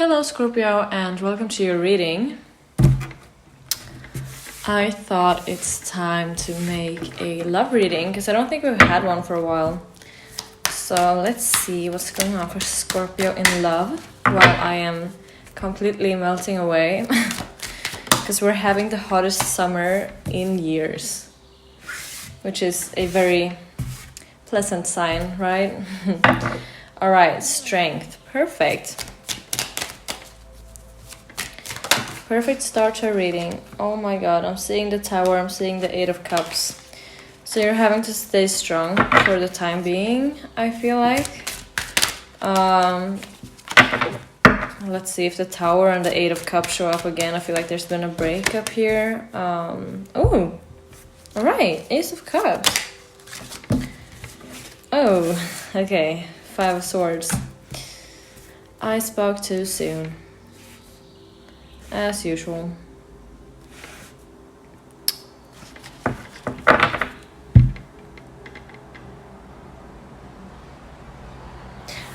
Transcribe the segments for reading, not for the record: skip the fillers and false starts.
Hello Scorpio and welcome to your reading. I thought it's time to make a love reading because I don't think we've had one for a while. So let's see what's going on for Scorpio in love while I am completely melting away because we're having the hottest summer in years, which is a very pleasant sign, right? All right, strength, perfect. Perfect start to a reading. Oh my god, I'm seeing the Tower, I'm seeing the Eight of Cups. So you're having to stay strong for the time being, I feel like. Let's see if the Tower and the Eight of Cups show up again. I feel like there's been a breakup here. Oh, alright, Ace of Cups. Oh, okay, Five of Swords. I spoke too soon. As usual.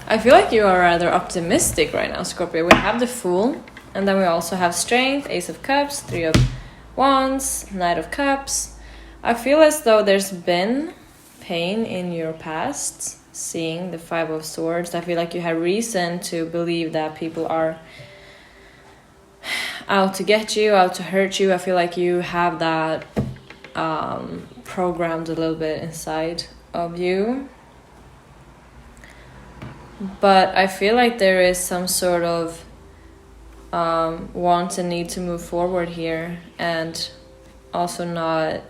I feel like you are rather optimistic right now, Scorpio. We have the Fool, and then we also have Strength, Ace of Cups, Three of Wands, Knight of Cups. I feel as though there's been pain in your past, seeing the Five of Swords. I feel like you have reason to believe that people are out to get you, out to hurt you. I feel like you have that programmed a little bit inside of you. But I feel like there is some sort of want and need to move forward here, and also not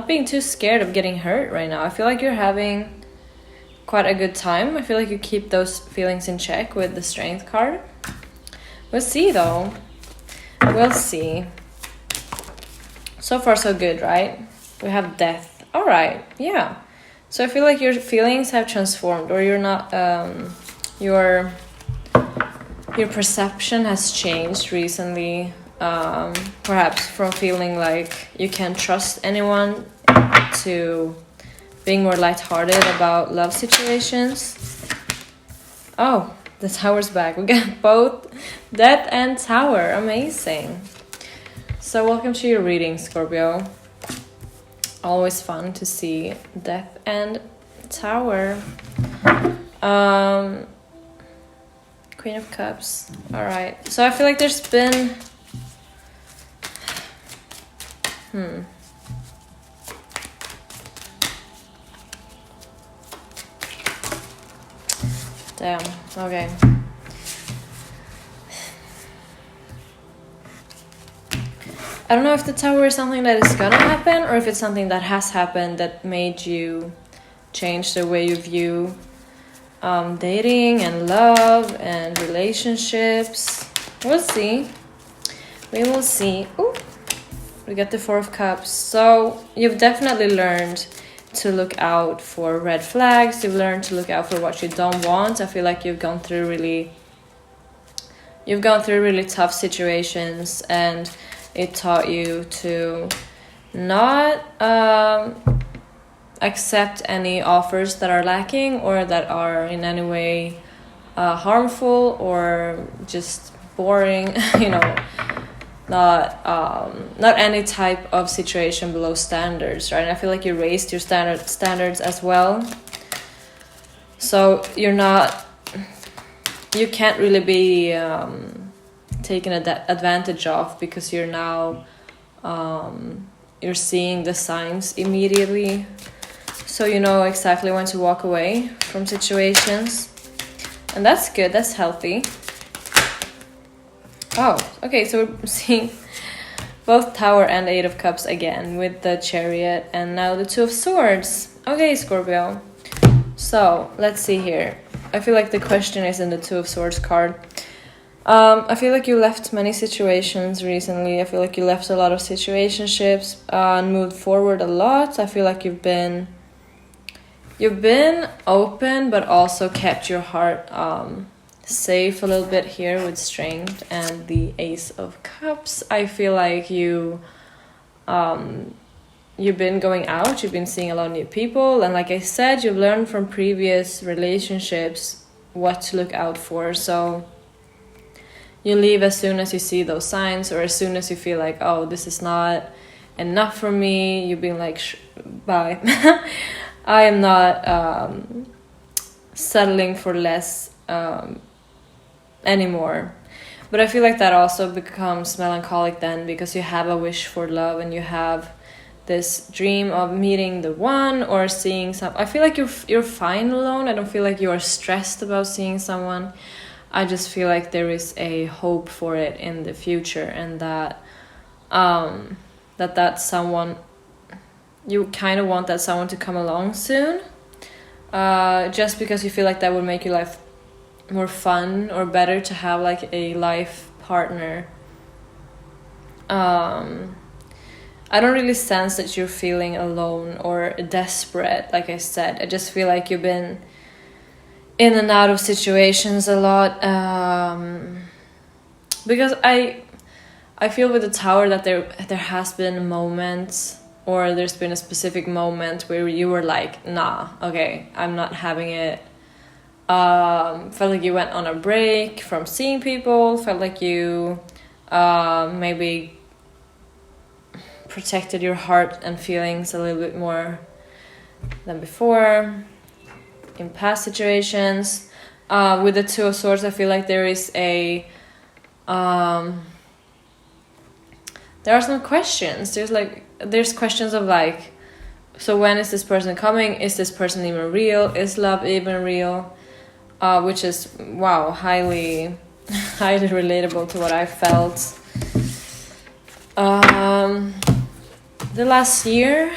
being too scared of getting hurt right now. I feel like you're having quite a good time. I feel like you keep those feelings in check with the Strength card. We'll see though. We'll see. So far so good, right? We have Death. Alright, yeah. So I feel like your feelings have transformed, or you're not your perception has changed recently. Perhaps from feeling like you can't trust anyone to being more lighthearted about love situations. Oh, the Tower's back. We got both Death and Tower. Amazing. So welcome to your reading, Scorpio. Always fun to see Death and Tower. Queen of Cups. Alright. So I feel like there's been... Damn. Okay. I don't know if the Tower is something that is gonna happen, or if it's something that has happened that made you change the way you view dating and love and relationships. We'll see. We will see. Ooh, we got the Four of Cups. So you've definitely learned to look out for red flags. You've learned to look out for what you don't want. I feel like you've gone through really tough situations, and it taught you to not accept any offers that are lacking or that are in any way harmful or just boring, not any type of situation below standards, right? And I feel like you raised your standards as well. So you can't really be taken advantage of, because you're now you're seeing the signs immediately, so you know exactly when to walk away from situations, and that's good, that's healthy. Oh, okay, so we're seeing both Tower and Eight of Cups again with the Chariot, and now the Two of Swords. Okay, Scorpio, so let's see here. I feel like the question is in the Two of Swords card. I feel like you left many situations recently. I feel like you left a lot of situationships and moved forward a lot. I feel like you've been open, but also kept your heart safe a little bit here with Strength and the Ace of Cups. I feel like you've been going out, you've been seeing a lot of new people, and like I said, you've learned from previous relationships what to look out for. So you leave as soon as you see those signs, or as soon as you feel like, oh, this is not enough for me, you've been like, bye. I am not settling for less anymore. But I feel like that also becomes melancholic then, because you have a wish for love and you have this dream of meeting the one or seeing some. I feel like you're fine alone. I don't feel like you are stressed about seeing someone. I just feel like there is a hope for it in the future, and that that someone, you kind of want that someone to come along soon, just because you feel like that would make your life more fun or better to have like a life partner. I don't really sense that you're feeling alone or desperate, like I said. I just feel like you've been in and out of situations a lot, because I feel with the Tower that there has been moments, or there's been a specific moment where you were like, nah, okay, I'm not having it. Felt like you went on a break from seeing people, felt like you maybe protected your heart and feelings a little bit more than before in past situations. With the Two of Swords, I feel like there is a there are some questions. There's questions of like, so when is this person coming? Is this person even real? Is love even real? Which is, wow, highly relatable to what I felt the last year,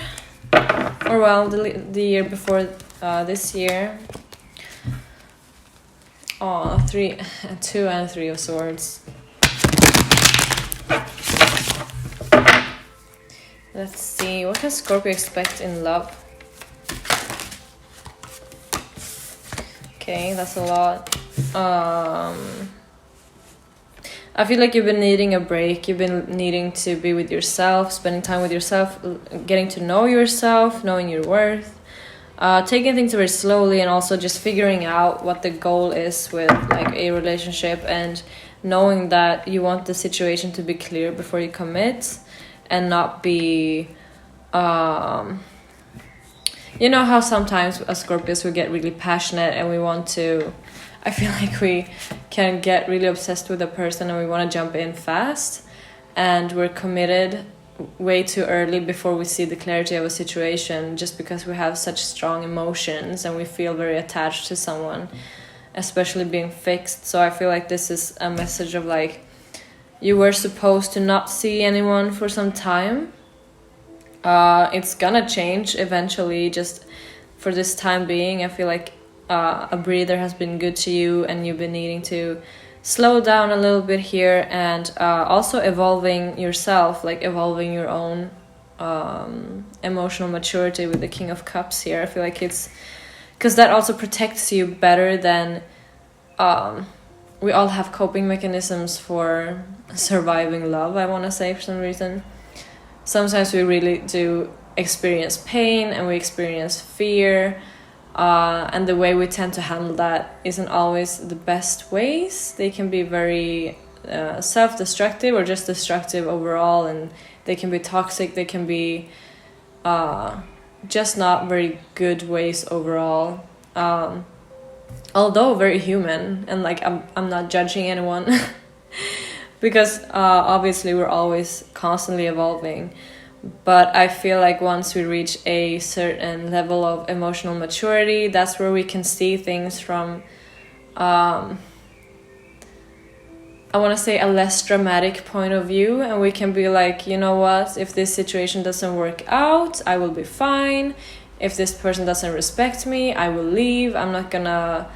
or well, the year before this year. Oh, 2 and 3 of Swords. Let's see, what can Scorpio expect in love? Okay, that's a lot. I feel like you've been needing a break. You've been needing to be with yourself, spending time with yourself, getting to know yourself, knowing your worth, taking things very slowly, and also just figuring out what the goal is with like a relationship, and knowing that you want the situation to be clear before you commit, and not be you know how sometimes as Scorpios we get really passionate and we want to, I feel like we can get really obsessed with a person and we want to jump in fast, and we're committed way too early before we see the clarity of a situation, just because we have such strong emotions and we feel very attached to someone, especially being fixed. So I feel like this is a message of like, you were supposed to not see anyone for some time. It's gonna change eventually, just for this time being. I feel like a breather has been good to you, and you've been needing to slow down a little bit here, and also evolving yourself, like evolving your own emotional maturity with the King of Cups here. I feel like it's because that also protects you better than we all have coping mechanisms for surviving love, I want to say, for some reason. Sometimes we really do experience pain and we experience fear, and the way we tend to handle that isn't always the best ways. They can be very self-destructive or just destructive overall, and they can be toxic, they can be just not very good ways overall, although very human. And like I'm not judging anyone because obviously we're always constantly evolving. But I feel like once we reach a certain level of emotional maturity, that's where we can see things from, I want to say, a less dramatic point of view. And we can be like, you know what, if this situation doesn't work out, I will be fine. If this person doesn't respect me, I will leave. I'm not gonna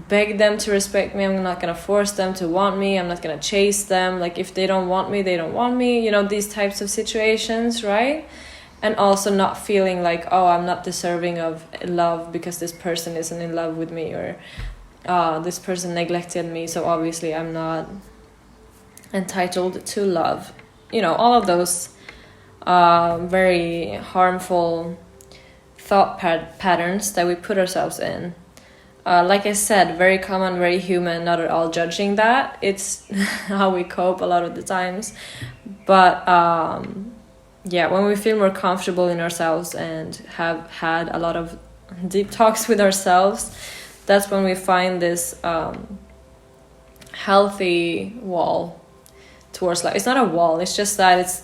beg them to respect me. I'm not gonna force them to want me. I'm not gonna chase them. Like, if they don't want me, they don't want me, you know, these types of situations, right? And also not feeling like, oh, I'm not deserving of love because this person isn't in love with me, or this person neglected me, so obviously I'm not entitled to love. You know, all of those very harmful thought patterns that we put ourselves in. Like I said, very common, very human, not at all judging that. It's how we cope a lot of the times. But yeah, when we feel more comfortable in ourselves and have had a lot of deep talks with ourselves, that's when we find this healthy wall towards life. It's not a wall, it's just that it's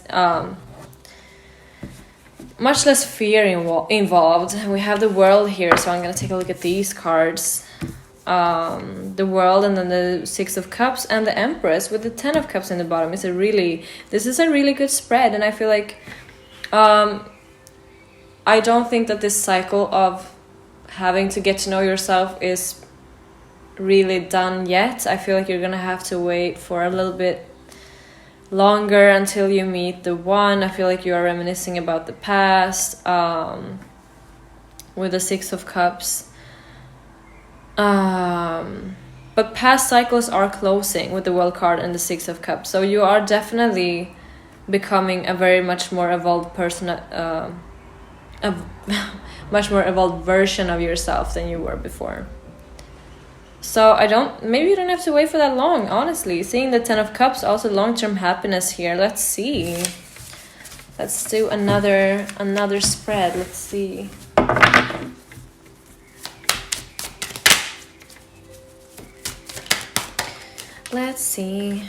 much less fear involved. We have the world here, so I'm going to take a look at these cards. The world, and then the Six of Cups and the Empress with the Ten of Cups in the bottom. This is a really good spread, and I feel like I don't think that this cycle of having to get to know yourself is really done yet. I feel like you're gonna have to wait for a little bit longer until you meet the one. I feel like you are reminiscing about the past with the Six of Cups. But past cycles are closing with the World card and the Six of Cups. So you are definitely becoming a very much more evolved person, a much more evolved version of yourself than you were before. So maybe you don't have to wait for that long, honestly. Seeing the Ten of Cups, also long-term happiness here. Let's see. Let's do another spread. Let's see. Let's see.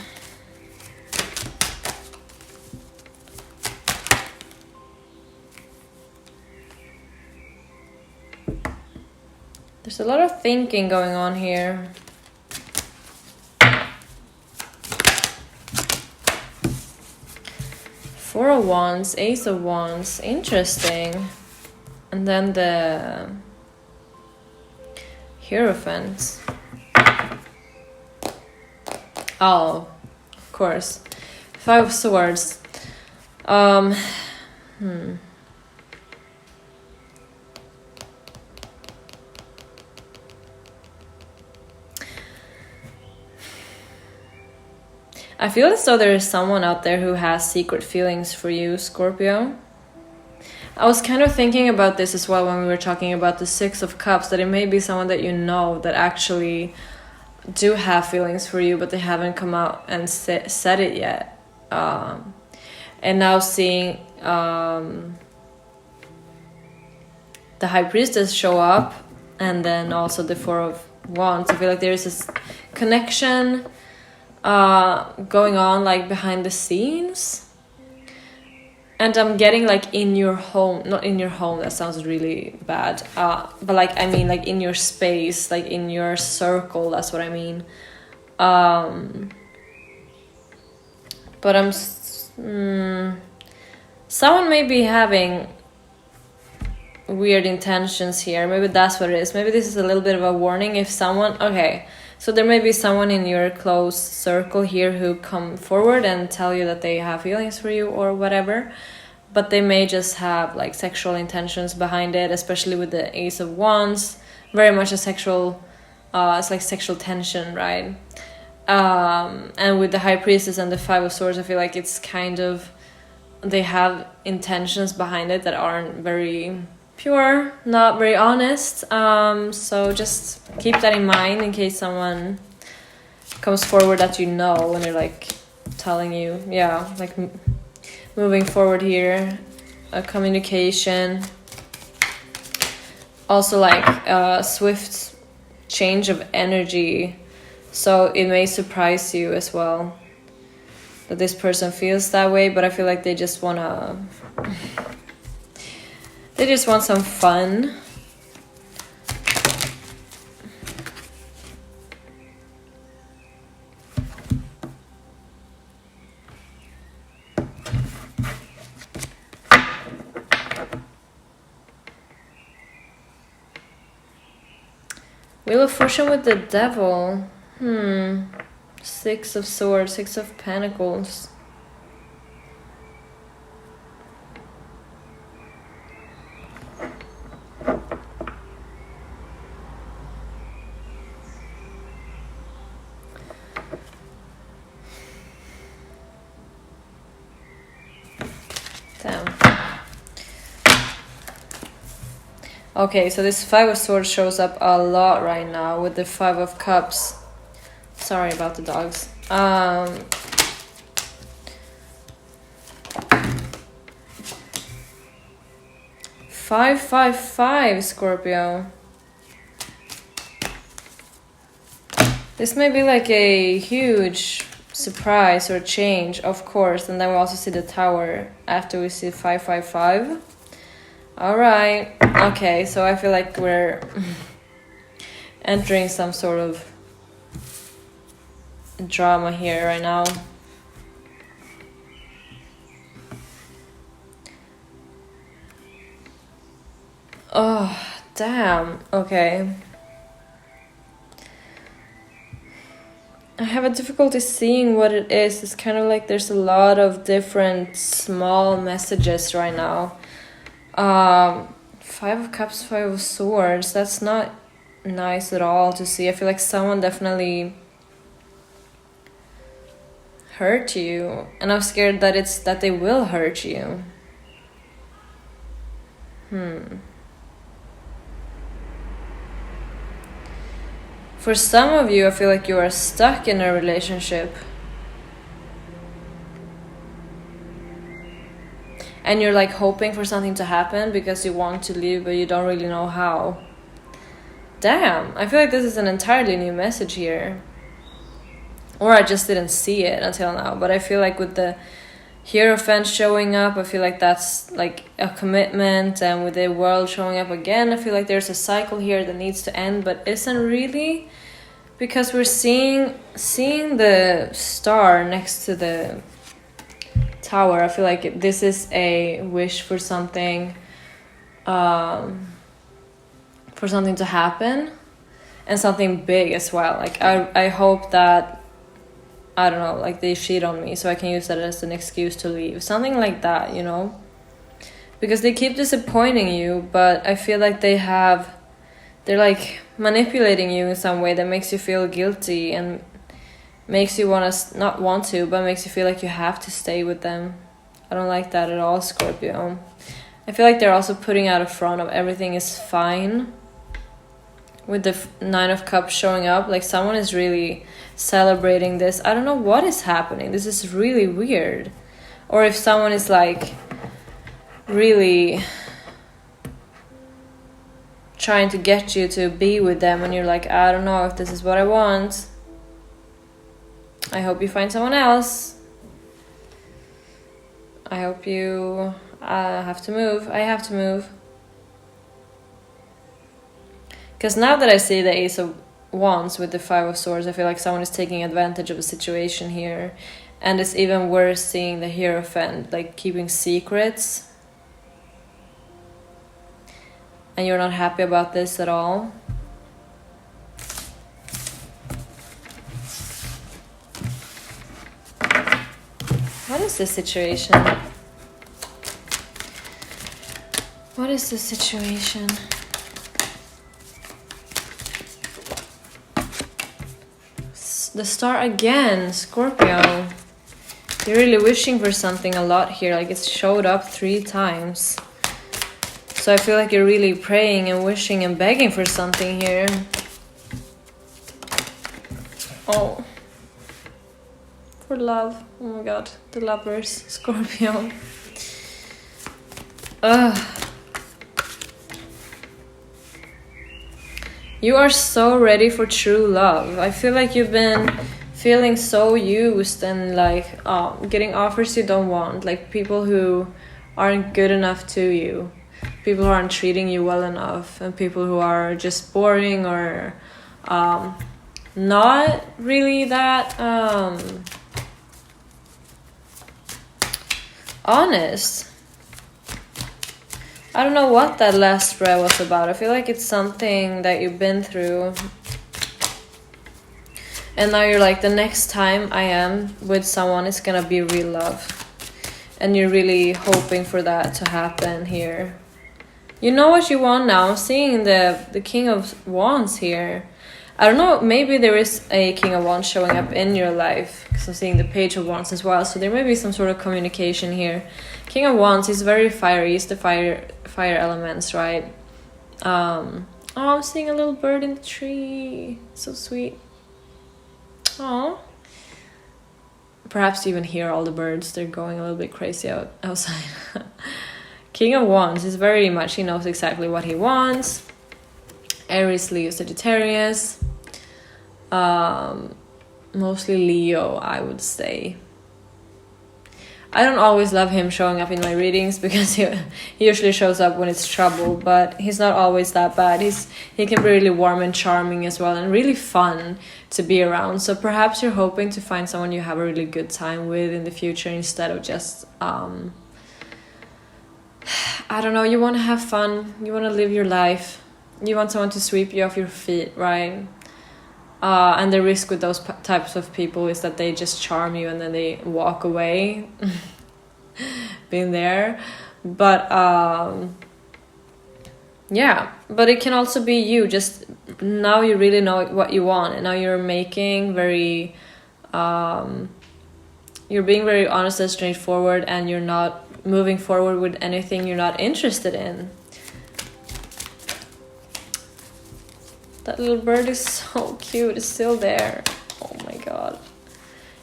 There's a lot of thinking going on here. Four of Wands, Ace of Wands, interesting. And then the Hierophant. Oh, of course. Five of Swords. I feel as though there is someone out there who has secret feelings for you, Scorpio. I was kind of thinking about this as well when we were talking about the Six of Cups, that it may be someone that you know that actually do have feelings for you, but they haven't come out and said it yet. And now seeing the High Priestess show up, and then also the Four of Wands, I feel like there is this connection going on like behind the scenes, and I'm getting like in your home, not in your home, that sounds really bad, but like I mean like in your space, like in your circle, that's what I mean. But someone may be having weird intentions here. Maybe that's what it is. Maybe this is a little bit of a warning. If someone, okay, so there may be someone in your close circle here who come forward and tell you that they have feelings for you or whatever, but they may just have like sexual intentions behind it, especially with the Ace of Wands. Very much a sexual, it's like sexual tension, right? And with the High Priestess and the Five of Swords, I feel like it's kind of, they have intentions behind it that aren't very pure, not very honest. So just keep that in mind in case someone comes forward that you know, and they're like telling you, yeah, like moving forward here, a communication. Also like a swift change of energy. So it may surprise you as well that this person feels that way, but I feel like they just want some fun. Wheel of Fortune with the Devil. Six of Swords, Six of Pentacles. Okay, so this Five of Swords shows up a lot right now with the Five of Cups. Sorry about the dogs. 555, Scorpio. This may be like a huge surprise or change, of course, and then we also see the Tower after we see 555. Alright, okay, so I feel like we're entering some sort of drama here right now. Oh, damn, okay. I have a difficulty seeing what it is. It's kind of like there's a lot of different small messages right now. Five of Cups, Five of Swords. That's not nice at all to see. I feel like someone definitely hurt you, and I'm scared that they will hurt you. For some of you, I feel like you are stuck in a relationship. And you're like hoping for something to happen because you want to leave, but you don't really know how. Damn, I feel like this is an entirely new message here. Or I just didn't see it until now. But I feel like with the Hierophant showing up, I feel like that's like a commitment. And with the World showing up again, I feel like there's a cycle here that needs to end, but isn't really. Because we're seeing the star next to the Tower. I feel like this is a wish for something, to happen, and something big as well. Like I hope that, I don't know, like they cheat on me so I can use that as an excuse to leave. Something like that, you know? Because they keep disappointing you, but I feel like they're like manipulating you in some way that makes you feel guilty and makes you not want to, but makes you feel like you have to stay with them. I don't like that at all, Scorpio. I feel like they're also putting out a front of everything is fine. With the Nine of Cups showing up, like someone is really celebrating this. I don't know what is happening. This is really weird. Or if someone is like really trying to get you to be with them and you're like, I don't know if this is what I want. I hope you find someone else. I hope you have to move. I have to move. Because now that I see the Ace of Wands with the Five of Swords, I feel like someone is taking advantage of a situation here. And it's even worse seeing the Hierophant, like keeping secrets. And you're not happy about this at all. What is the situation? What is the situation? The Star again, Scorpio. You're really wishing for something a lot here. Like it's showed up 3 times. So I feel like you're really praying and wishing and begging for something here. Oh. For love. Oh my god. The Lovers. Scorpio. Ugh. You are so ready for true love. I feel like you've been feeling so used and like getting offers you don't want. Like people who aren't good enough to you. People who aren't treating you well enough. And people who are just boring or not really that honest. I don't know what that last spread was about. I feel like it's something that you've been through. And now you're like, the next time I am with someone, it's gonna be real love. And you're really hoping for that to happen here. You know what you want now. I'm seeing the King of Wands here. I don't know, maybe there is a King of Wands showing up in your life. Because I'm seeing the Page of Wands as well. So there may be some sort of communication here. King of Wands is very fiery. He's the fire elements, right? I'm seeing a little bird in the tree. So sweet. Oh. Perhaps you even hear all the birds. They're going a little bit crazy outside. King of Wands is very much, he knows exactly what he wants. Aries, Leo, Sagittarius. Mostly Leo, I would say. I don't always love him showing up in my readings because he usually shows up when it's trouble, but he's not always that bad. He can be really warm and charming as well, and really fun to be around. So perhaps you're hoping to find someone you have a really good time with in the future instead of just I don't know, you want to have fun, you want to live your life, you want someone to sweep you off your feet, right? And the risk with those types of people is that they just charm you and then they walk away. Been there. But yeah, but it can also be you. Just now you really know what you want, and now you're making very you're being very honest and straightforward, and you're not moving forward with anything you're not interested in. That little bird is so cute. It's still there. Oh my god.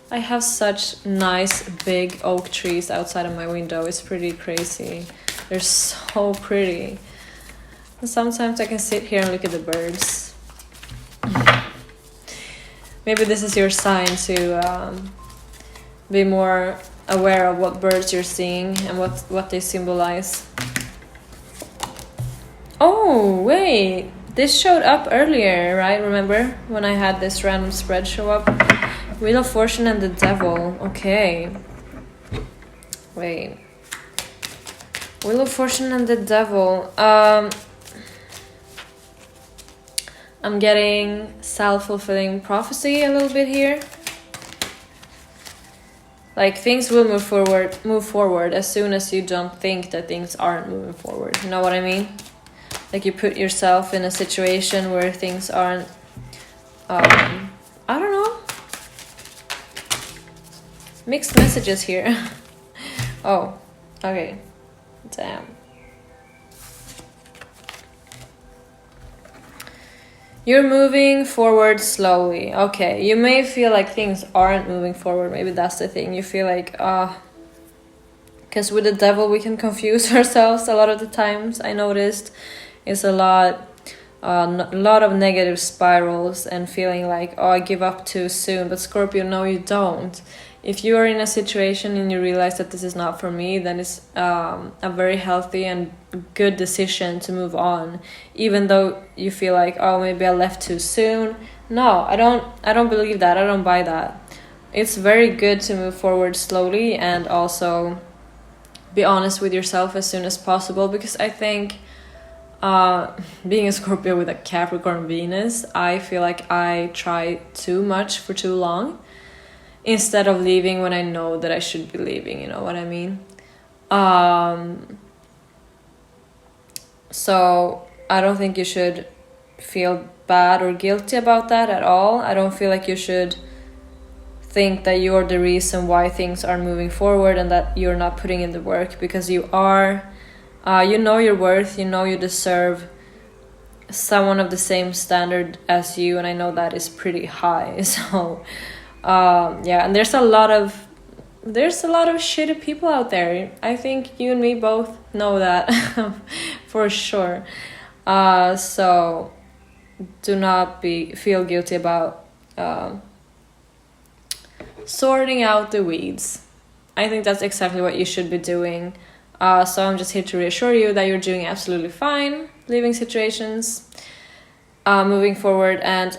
I have such nice big oak trees outside of my window. It's pretty crazy. They're so pretty. And sometimes I can sit here and look at the birds. Maybe this is your sign to be more aware of what birds you're seeing and what they symbolize. Oh, wait. This showed up earlier, right? Remember when I had this random spread show up? Wheel of Fortune and the Devil. Okay. Wait. Wheel of Fortune and the Devil. I'm getting self-fulfilling prophecy a little bit here. Like, things will move forward as soon as you don't think that things aren't moving forward. You know what I mean? Like, you put yourself in a situation where things aren't, I don't know. Mixed messages here. Oh, okay. Damn. You're moving forward slowly. Okay, you may feel like things aren't moving forward. Maybe that's the thing. You feel like, because with the devil we can confuse ourselves a lot of the times. I noticed it's a lot of negative spirals and feeling like, oh, I give up too soon. But Scorpio, no, you don't. If you are in a situation and you realize that this is not for me, then it's a very healthy and good decision to move on, even though you feel like, oh, maybe I left too soon. No, I don't believe that. I don't buy that. It's very good to move forward slowly and also be honest with yourself as soon as possible, because I think being a Scorpio with a Capricorn Venus, I feel like I try too much for too long instead of leaving when I know that I should be leaving, you know what I mean? So I don't think you should feel bad or guilty about that at all. I don't feel like you should think that you're the reason why things are moving forward and that you're not putting in the work, because you are. You know your worth, you know you deserve someone of the same standard as you, and I know that is pretty high. So yeah, and there's a lot of shitty people out there. I think you and me both know that for sure. So do not feel guilty about sorting out the weeds. I think that's exactly what you should be doing. So I'm just here to reassure you that you're doing absolutely fine, leaving situations, moving forward, and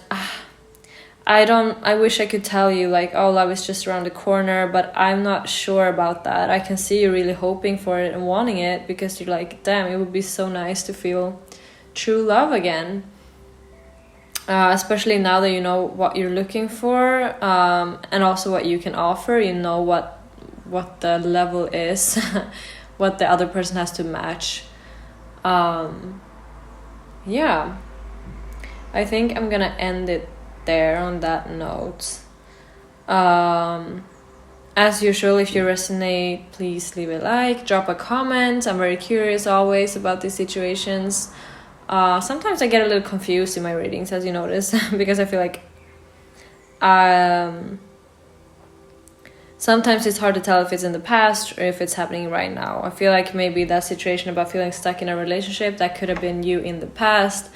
I wish I could tell you like, oh, love is just around the corner, but I'm not sure about that. I can see you really hoping for it and wanting it, because you're like, damn, it would be so nice to feel true love again. Especially now that you know what you're looking for, and also what you can offer. You know what the level is. What the other person has to match. Yeah, I think I'm gonna end it there on that note. As usual, if you resonate, please leave a like, drop a comment. I'm very curious always about these situations. Sometimes I get a little confused in my readings, as you notice, because I feel like sometimes it's hard to tell if it's in the past or if it's happening right now. I feel like maybe that situation about feeling stuck in a relationship, that could have been you in the past,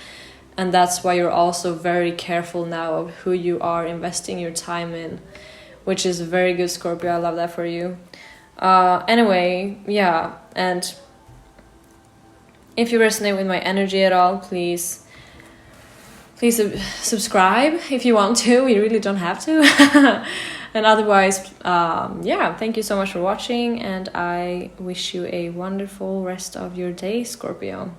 and that's why you're also very careful now of who you are investing your time in, which is very good, Scorpio. I love that for you. Anyway, yeah, and if you resonate with my energy at all, please subscribe if you want to. You really don't have to. And otherwise, yeah, thank you so much for watching, and I wish you a wonderful rest of your day, Scorpio.